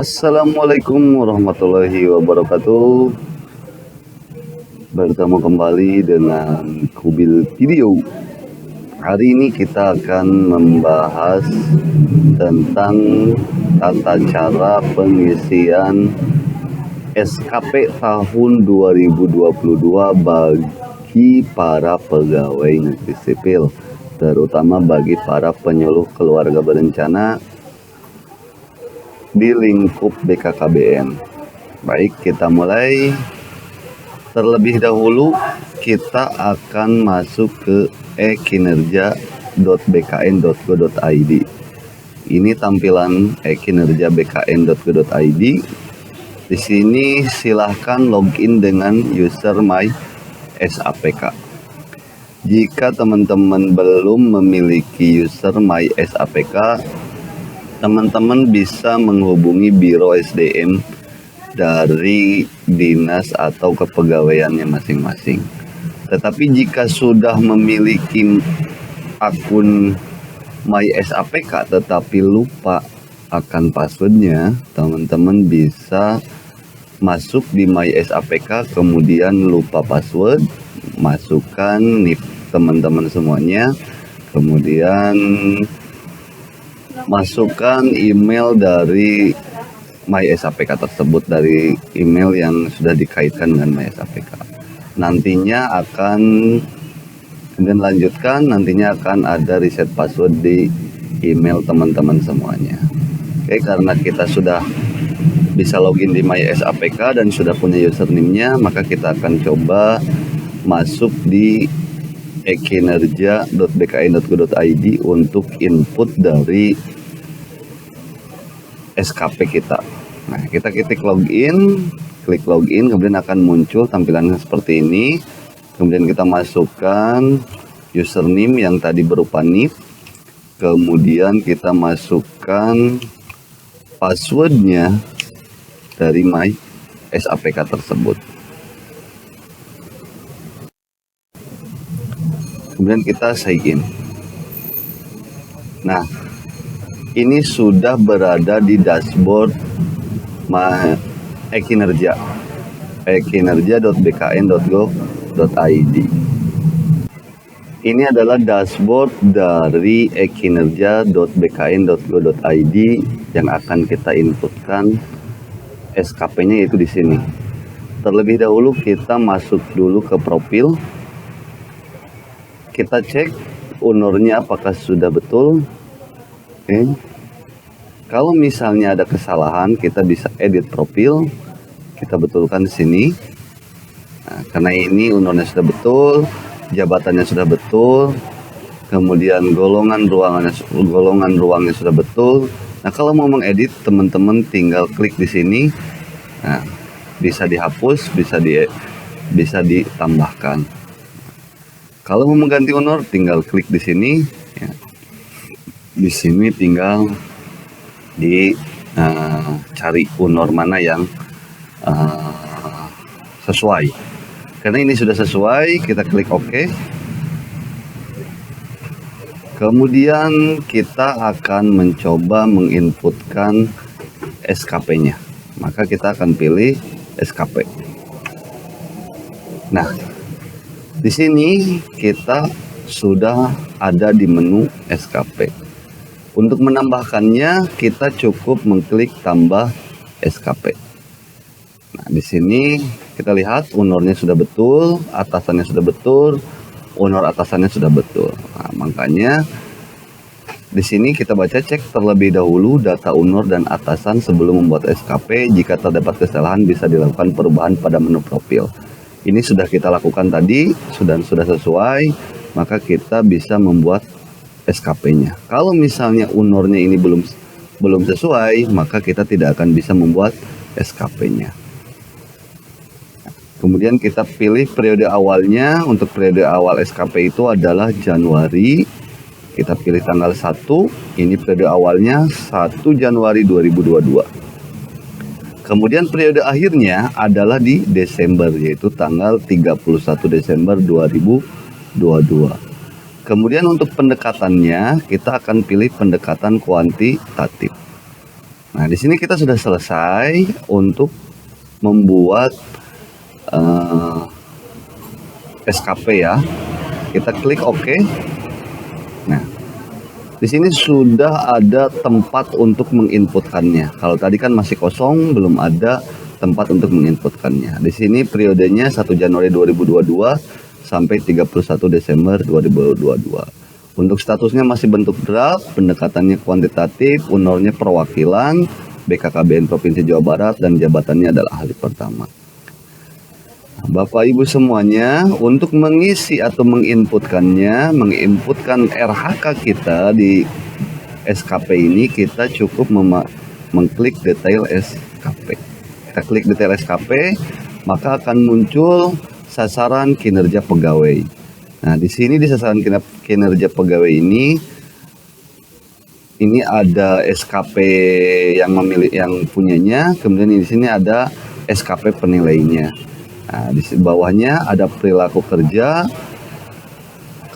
Assalamualaikum warahmatullahi wabarakatuh. Bertemu kembali dengan Kubil Video. Hari ini kita akan membahas tentang tata cara pengisian SKP tahun 2022 bagi para pegawai negeri sipil, terutama bagi para penyuluh keluarga berencana di lingkup BKKBN. Baik, kita mulai. Terlebih dahulu kita akan masuk ke e-kinerja.bkn.go.id. Ini tampilan e-kinerja.bkn.go.id. Di sini silahkan login dengan user My SAPK. Jika teman-teman belum memiliki user My SAPK, teman-teman bisa menghubungi Biro SDM dari dinas atau kepegawaiannya masing-masing. Tetapi jika sudah memiliki akun My SAPK tetapi lupa akan passwordnya, teman-teman bisa masuk di My SAPK, kemudian lupa password, masukkan NIP teman-teman semuanya, kemudian masukkan email dari My SAPK tersebut, dari email yang sudah dikaitkan dengan My SAPK. Nantinya akan kemudian lanjutkan, nantinya akan ada reset password di email teman-teman semuanya. Oke, karena kita sudah bisa login di My SAPK dan sudah punya username-nya, maka kita akan coba masuk di e-kinerja.bkn.go.id untuk input dari SKP kita. Nah, kita klik login, kemudian akan muncul tampilan seperti ini. Kemudian kita masukkan username yang tadi berupa NIP. Kemudian kita masukkan passwordnya dari My SAPK tersebut. Kemudian kita sign in. Nah, ini sudah berada di dashboard e-kinerja, e-kinerja.bkn.go.id. Ini adalah dashboard dari e-kinerja.bkn.go.id yang akan kita inputkan SKP-nya, yaitu di sini. Terlebih dahulu kita masuk dulu ke profil. Kita cek UNUR-nya apakah sudah betul. Oke. Kalau misalnya ada kesalahan, kita bisa edit profil, kita betulkan di sini. Nah, karena ini UNUR-nya sudah betul, jabatannya sudah betul, kemudian golongan ruangnya sudah betul. Nah, kalau mau mengedit, teman-teman tinggal klik di sini. Nah, bisa dihapus, bisa ditambahkan. Kalau mau mengganti UNUR, tinggal klik di sini. Ya. Di sini tinggal cari UNUR mana yang sesuai. Karena ini sudah sesuai, kita klik OK. Kemudian kita akan mencoba menginputkan SKP-nya. Maka kita akan pilih SKP. Nah, di sini kita sudah ada di menu SKP. Untuk menambahkannya, kita cukup mengklik tambah SKP. Nah, di sini kita lihat UNUR-nya sudah betul, atasannya sudah betul, UNUR atasannya sudah betul. Nah, makanya di sini kita baca, cek terlebih dahulu data UNUR dan atasan sebelum membuat SKP. Jika terdapat kesalahan, bisa dilakukan perubahan pada menu profil. Ini sudah kita lakukan tadi, sudah sesuai, maka kita bisa membuat SKP-nya. Kalau misalnya UNUR-nya ini belum sesuai, maka kita tidak akan bisa membuat SKP-nya. Kemudian kita pilih periode awalnya. Untuk periode awal SKP itu adalah Januari. Kita pilih tanggal 1. Ini periode awalnya 1 Januari 2022. Kemudian periode akhirnya adalah di Desember, yaitu tanggal 31 Desember 2022. Kemudian untuk pendekatannya, kita akan pilih pendekatan kuantitatif. Nah, di sini kita sudah selesai untuk membuat SKP ya. Kita klik OK. Nah, di sini sudah ada tempat untuk menginputkannya. Kalau tadi kan masih kosong, belum ada tempat untuk menginputkannya. Di sini periodenya 1 Januari 2022 sampai 31 Desember 2022. Untuk statusnya masih bentuk draft, pendekatannya kuantitatif, honornya perwakilan, BKKBN Provinsi Jawa Barat, dan jabatannya adalah ahli pertama. Bapak Ibu semuanya, untuk mengisi atau menginputkannya, menginputkan RHK kita di SKP ini, kita cukup mengklik detail SKP. Kita klik detail SKP, maka akan muncul sasaran kinerja pegawai. Nah, di sini di sasaran kinerja pegawai ini ada SKP yang punyanya, kemudian di sini ada SKP penilainya. Nah, di bawahnya ada perilaku kerja,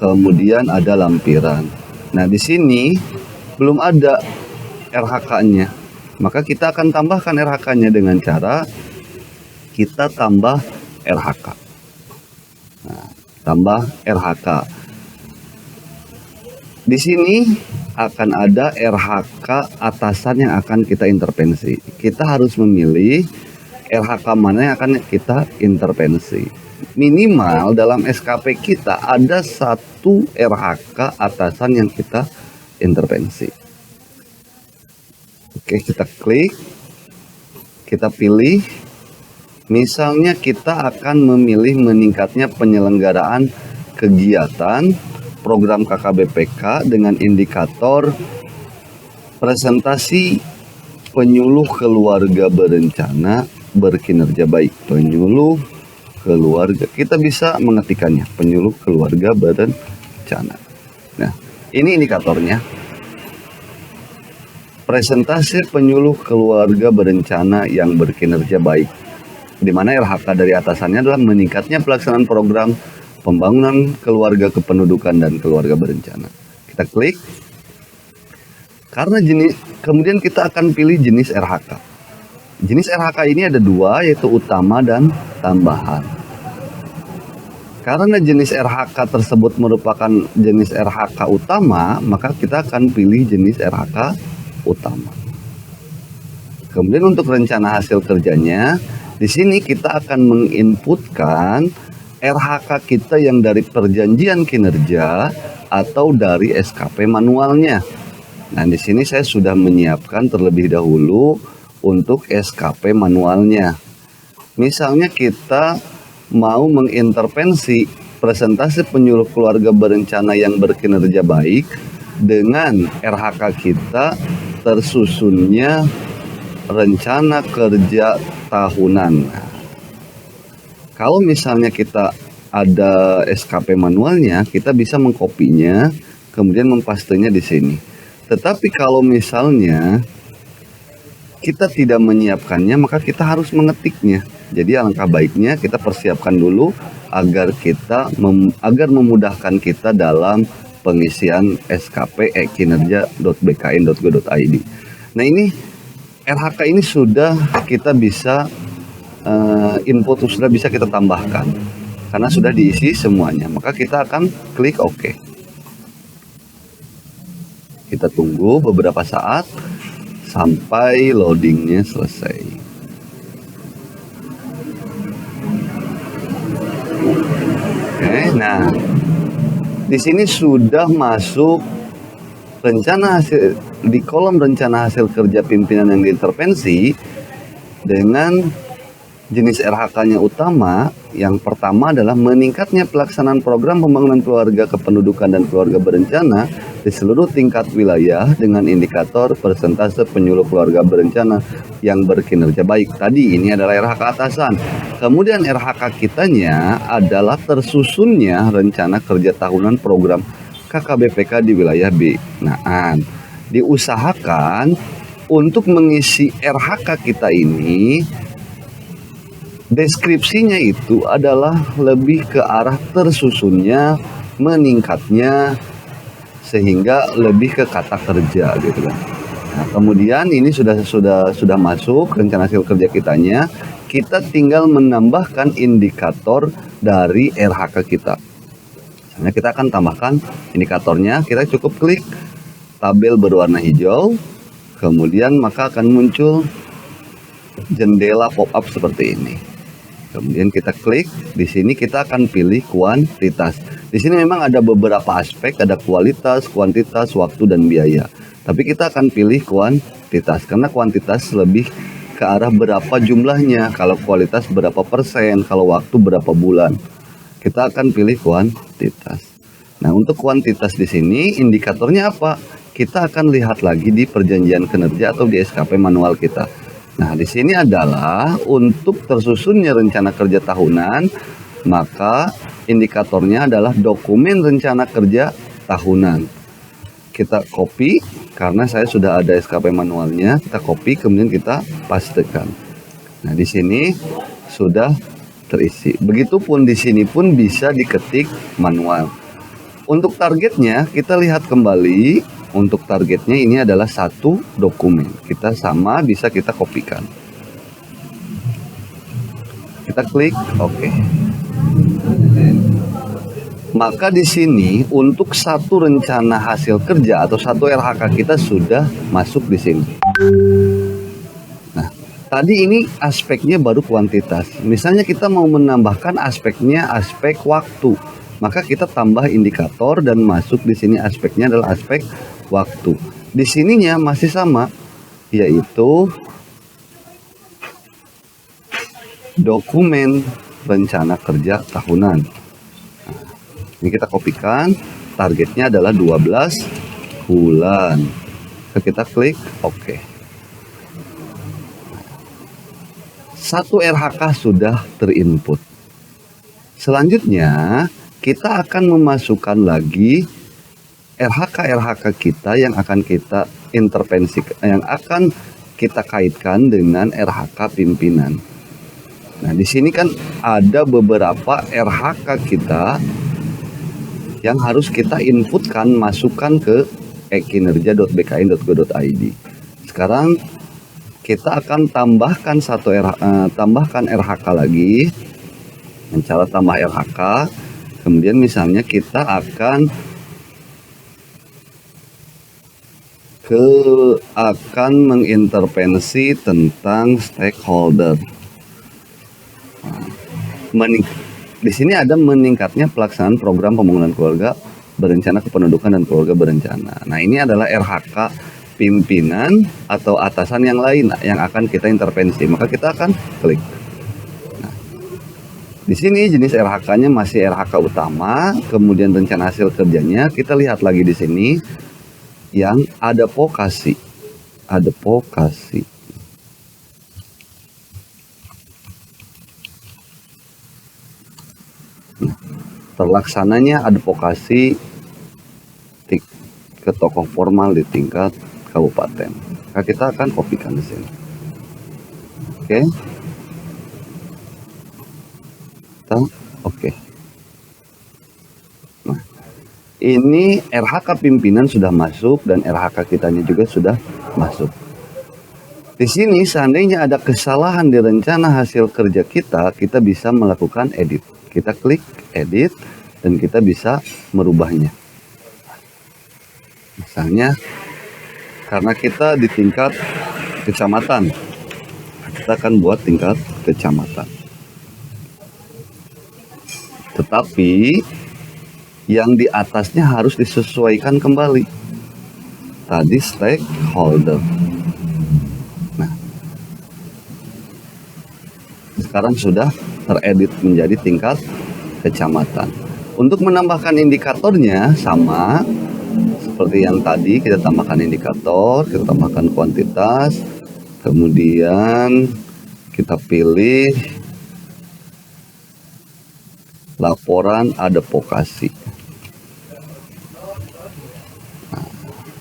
kemudian ada lampiran. Nah, di sini belum ada RHK-nya. Maka kita akan tambahkan RHK-nya dengan cara kita tambah RHK. Nah, tambah RHK. Di sini akan ada RHK atasan yang akan kita intervensi. Kita harus memilih RHK mana yang akan kita intervensi. Minimal dalam SKP kita ada 1 RHK atasan yang kita intervensi. Oke, kita klik, kita pilih. Misalnya kita akan memilih meningkatnya penyelenggaraan kegiatan program KKBPK dengan indikator presentasi penyuluh keluarga berencana berkinerja baik. Penyuluh keluarga, kita bisa mengetikkannya, penyuluh keluarga berencana. Nah, ini indikatornya. Presentasi penyuluh keluarga berencana yang berkinerja baik, di mana RHK dari atasannya adalah meningkatnya pelaksanaan program pembangunan keluarga kependudukan dan keluarga berencana. Kita klik. Karena kemudian kita akan pilih jenis RHK. Jenis RHK ini ada 2, yaitu utama dan tambahan. Karena jenis RHK tersebut merupakan jenis RHK utama, maka kita akan pilih jenis RHK utama. Kemudian untuk rencana hasil kerjanya, di sini kita akan menginputkan RHK kita yang dari perjanjian kinerja atau dari SKP manualnya. Nah, di sini saya sudah menyiapkan terlebih dahulu untuk SKP manualnya. Misalnya kita mau mengintervensi presentasi penyuluh keluarga berencana yang berkinerja baik dengan RHK kita tersusunnya rencana kerja tahunan. Kalau misalnya kita ada SKP manualnya, kita bisa mengkopinya, kemudian mempastenya di sini. Tetapi kalau misalnya kita tidak menyiapkannya, maka kita harus mengetiknya. Jadi alangkah baiknya kita persiapkan dulu agar agar memudahkan kita dalam pengisian SKP kinerja.bkn.go.id. Nah, ini RHK ini sudah kita bisa input, sudah bisa kita tambahkan karena sudah diisi semuanya. Maka kita akan klik OK. Kita tunggu beberapa saat sampai loadingnya selesai. Oke, nah di sini sudah masuk rencana hasil di kolom rencana hasil kerja pimpinan yang diintervensi dengan jenis RHK-nya utama. Yang pertama adalah meningkatnya pelaksanaan program pembangunan keluarga kependudukan dan keluarga berencana di seluruh tingkat wilayah dengan indikator persentase penyuluh keluarga berencana yang berkinerja baik. Tadi ini adalah RHK atasan. Kemudian RHK kitanya adalah tersusunnya rencana kerja tahunan program KKBPK di wilayah binaan. Diusahakan untuk mengisi RHK kita ini, deskripsinya itu adalah lebih ke arah tersusunnya, meningkatnya, sehingga lebih ke kata kerja gitu kan. Nah, kemudian ini sudah masuk rencana hasil kerja kitanya. Kita tinggal menambahkan indikator dari RHK kita. Misalnya kita akan tambahkan indikatornya, kita cukup klik tabel berwarna hijau, kemudian maka akan muncul jendela pop-up seperti ini. Kemudian kita klik, di sini kita akan pilih kuantitas. Di sini memang ada beberapa aspek, ada kualitas, kuantitas, waktu, dan biaya. Tapi kita akan pilih kuantitas, karena kuantitas lebih ke arah berapa jumlahnya, kalau kualitas berapa persen, kalau waktu berapa bulan. Kita akan pilih kuantitas. Nah, untuk kuantitas di sini indikatornya apa? Kita akan lihat lagi di perjanjian kinerja atau di SKP manual kita. Nah, di sini adalah untuk tersusunnya rencana kerja tahunan, maka indikatornya adalah dokumen rencana kerja tahunan. Kita copy, karena saya sudah ada SKP manualnya, kita copy kemudian kita pastekan. Nah, di sini sudah terisi. Begitupun di sini pun bisa diketik manual. Untuk targetnya kita lihat kembali. Untuk targetnya ini adalah satu dokumen. Kita sama bisa kita kopikan. Kita klik oke. Maka di sini untuk satu rencana hasil kerja atau satu RHK kita sudah masuk di sini. Nah, tadi ini aspeknya baru kuantitas. Misalnya kita mau menambahkan aspeknya aspek waktu, maka kita tambah indikator dan masuk di sini aspeknya adalah aspek waktu. Di sininya masih sama, yaitu dokumen rencana kerja tahunan. Ini kita kopikan, targetnya adalah 12 bulan. Kita klik oke. Satu RHK sudah terinput. Selanjutnya kita akan memasukkan lagi RHK kita yang akan kita intervensi, yang akan kita kaitkan dengan RHK pimpinan. Nah, di sini kan ada beberapa RHK kita yang harus kita inputkan, masukkan ke kinerja.bkn.go.id. Sekarang kita akan tambahkan tambahkan RHK lagi. Dengan cara tambah RHK, kemudian misalnya kita akan mengintervensi tentang stakeholder. Di sini ada meningkatnya pelaksanaan program pembangunan keluarga berencana kependudukan dan keluarga berencana. Nah, ini adalah RHK pimpinan atau atasan yang lain yang akan kita intervensi. Maka kita akan klik. Nah, di sini jenis RHK-nya masih RHK utama, kemudian rencana hasil kerjanya kita lihat lagi di sini yang advokasi. Terlaksananya advokasi ke tokoh formal di tingkat kabupaten. Nah, kita akan kopikan di sini. Oke. Oke. Nah, ini RHK pimpinan sudah masuk dan RHK kitanya juga sudah masuk. Di sini seandainya ada kesalahan di rencana hasil kerja kita bisa melakukan edit. Kita klik edit dan kita bisa merubahnya. Misalnya karena kita di tingkat kecamatan, kita akan buat tingkat kecamatan. Tetapi yang di atasnya harus disesuaikan kembali. Tadi stakeholder. Nah, sekarang sudah teredit menjadi tingkat kecamatan. Untuk menambahkan indikatornya sama seperti yang tadi, kita tambahkan indikator, kita tambahkan kuantitas, kemudian kita pilih laporan advokasi. Nah,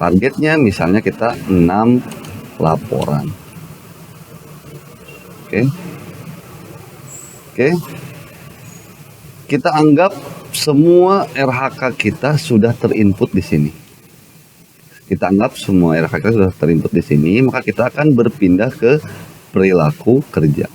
targetnya misalnya kita 6 laporan. Oke. Kita anggap semua RHK kita sudah terinput di sini. Kita anggap semua RHK kita sudah terinput di sini, maka kita akan berpindah ke perilaku kerja.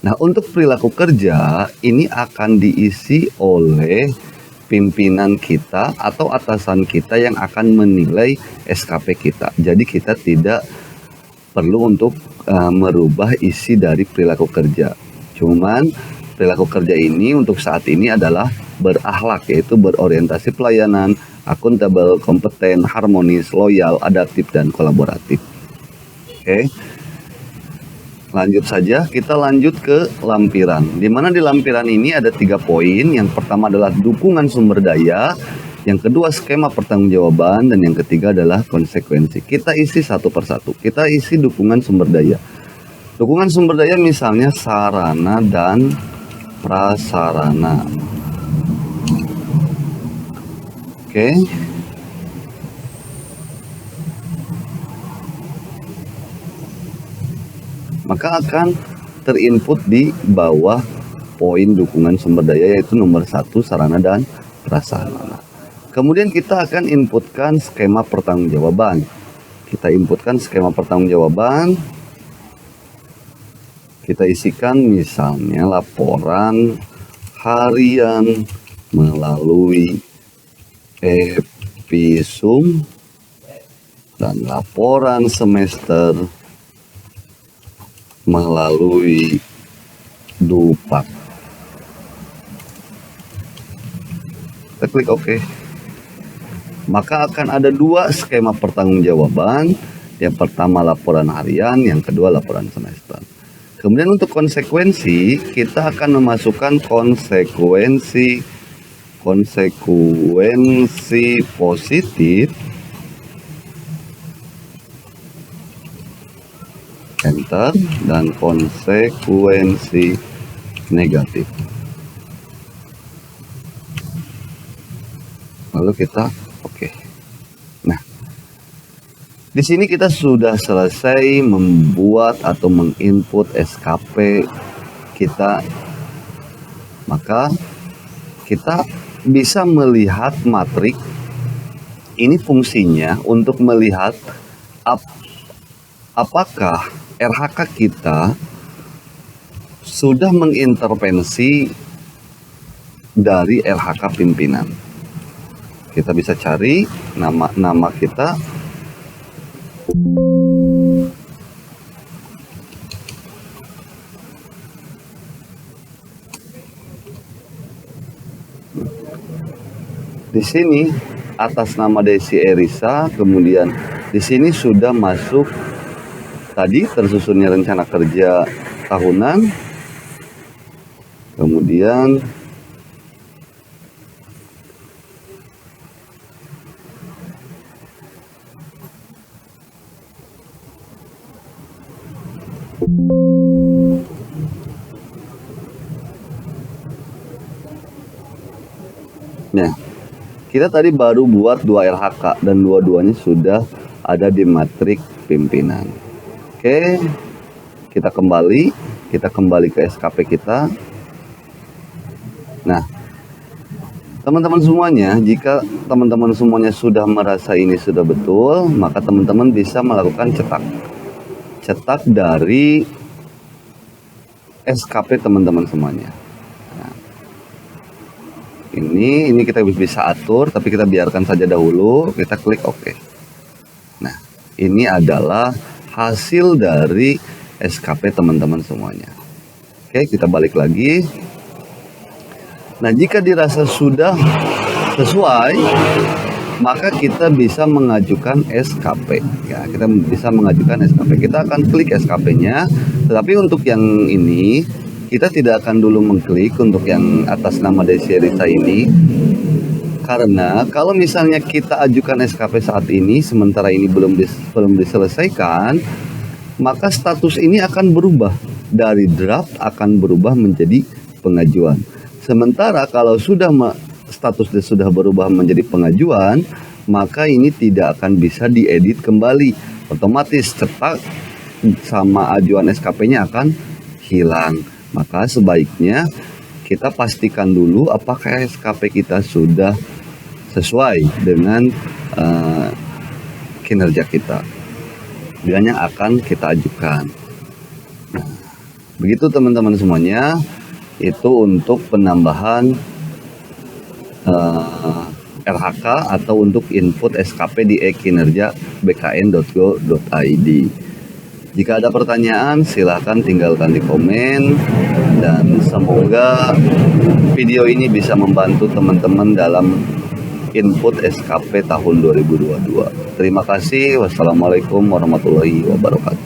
Nah, untuk perilaku kerja ini akan diisi oleh pimpinan kita atau atasan kita yang akan menilai SKP kita. Jadi kita tidak perlu untuk merubah isi dari perilaku kerja. Cuman perilaku kerja ini untuk saat ini adalah berakhlak, yaitu berorientasi pelayanan, akuntabel, kompeten, harmonis, loyal, adaptif, dan kolaboratif. Oke. Lanjut saja, kita lanjut ke lampiran. Di mana di lampiran ini ada 3 poin. Yang pertama adalah dukungan sumber daya, yang kedua skema pertanggungjawaban, dan yang ketiga adalah konsekuensi. Kita isi satu persatu. Kita isi dukungan sumber daya. Dukungan sumber daya misalnya sarana dan prasarana. Oke. Maka akan terinput di bawah poin dukungan sumber daya, yaitu nomor 1 sarana dan prasarana. Kemudian kita akan inputkan skema pertanggungjawaban. Kita inputkan skema pertanggungjawaban. Kita isikan misalnya laporan harian melalui episum dan laporan semester melalui dupak. Kita klik OK. Maka akan ada 2 skema pertanggungjawaban. Yang pertama laporan harian, yang kedua laporan semester. Kemudian untuk konsekuensi, kita akan memasukkan konsekuensi positif, enter, dan konsekuensi negatif. Lalu kita oke. Nah, di sini kita sudah selesai membuat atau menginput SKP kita. Maka kita bisa melihat matrik. Ini fungsinya untuk melihat apakah RHK kita sudah mengintervensi dari RHK pimpinan. Kita bisa cari nama kita. Di sini atas nama Desi Erisa, kemudian di sini sudah masuk tadi tersusunnya rencana kerja tahunan, kemudian nah, kita tadi baru buat 2 RHK dan dua-duanya sudah ada di matrik pimpinan. Oke, kita kembali ke SKP kita. Nah, teman-teman semuanya, jika teman-teman semuanya sudah merasa ini sudah betul, maka teman-teman bisa melakukan cetak dari SKP teman-teman semuanya. Nah, ini kita bisa atur, tapi kita biarkan saja dahulu. Kita klik OK. Nah, ini adalah hasil dari SKP teman-teman semuanya. Oke, kita balik lagi. Nah, jika dirasa sudah sesuai, maka kita bisa mengajukan SKP. Ya, kita bisa mengajukan SKP. Kita akan klik SKP-nya. Tetapi untuk yang ini, kita tidak akan dulu mengklik untuk yang atas nama Desi Erisa ini. Karena kalau misalnya kita ajukan SKP saat ini, sementara ini belum diselesaikan, maka status ini akan berubah. Dari draft akan berubah menjadi pengajuan. Sementara kalau statusnya sudah berubah menjadi pengajuan, maka ini tidak akan bisa diedit kembali. Otomatis cetak sama ajuan SKP-nya akan hilang. Maka sebaiknya kita pastikan dulu apakah SKP kita sudah sesuai dengan kinerja kita dan yang akan kita ajukan. Nah, begitu teman-teman semuanya, itu untuk penambahan RHK atau untuk input SKP di e-kinerja bkn.go.id. Jika ada pertanyaan, silahkan tinggalkan di komen, dan semoga video ini bisa membantu teman-teman dalam input SKP tahun 2022. Terima kasih. Wassalamualaikum warahmatullahi wabarakatuh.